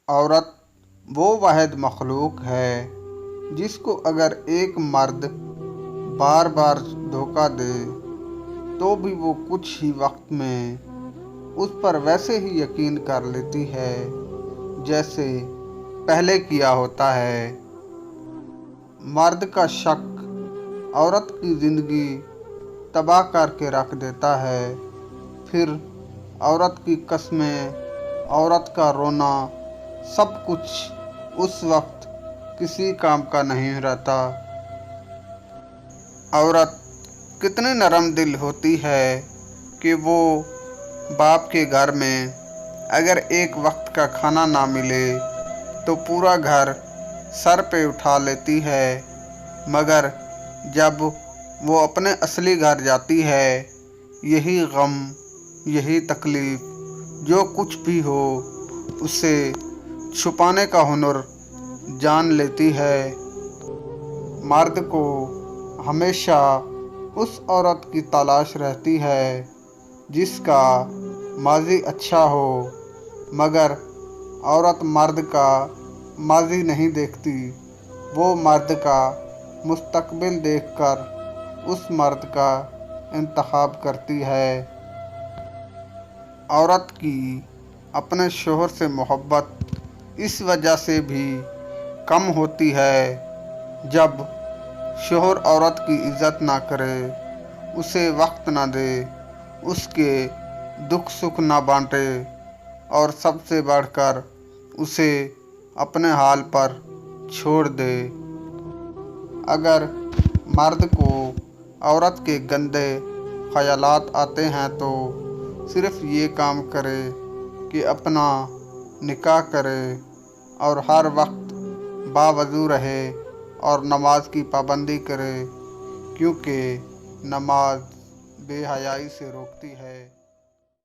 औरत वो वाहिद मखलूक है जिसको अगर एक मर्द बार बार धोखा दे तो भी वो कुछ ही वक्त में उस पर वैसे ही यकीन कर लेती है जैसे पहले किया होता है। मर्द का शक औरत की ज़िंदगी तबाह करके रख देता है। फिर औरत की कस्में, औरत का रोना, सब कुछ उस वक्त किसी काम का नहीं रहता। औरत कितनी नरम दिल होती है कि वो बाप के घर में अगर एक वक्त का खाना ना मिले तो पूरा घर सर पे उठा लेती है, मगर जब वो अपने असली घर जाती है यही गम, यही तकलीफ़, जो कुछ भी हो उसे छुपाने का हुनर जान लेती है। मर्द को हमेशा उस औरत की तलाश रहती है जिसका माज़ी अच्छा हो, मगर औरत मर्द का माज़ी नहीं देखती। वो मर्द का मुस्तकबिल देखकर उस मर्द का इंतखाब करती है। औरत की अपने शोहर से मोहब्बत इस वजह से भी कम होती है जब शोहर औरत की इज़्ज़त ना करे, उसे वक्त ना दे, उसके दुख सुख ना बांटे और सबसे बढ़कर उसे अपने हाल पर छोड़ दे। अगर मर्द को औरत के गंदे ख़यालात आते हैं तो सिर्फ़ ये काम करे कि अपना निकाह करे और हर वक्त बावज़ू रहे और नमाज की पाबंदी करे, क्योंकि नमाज बेहयाई से रोकती है।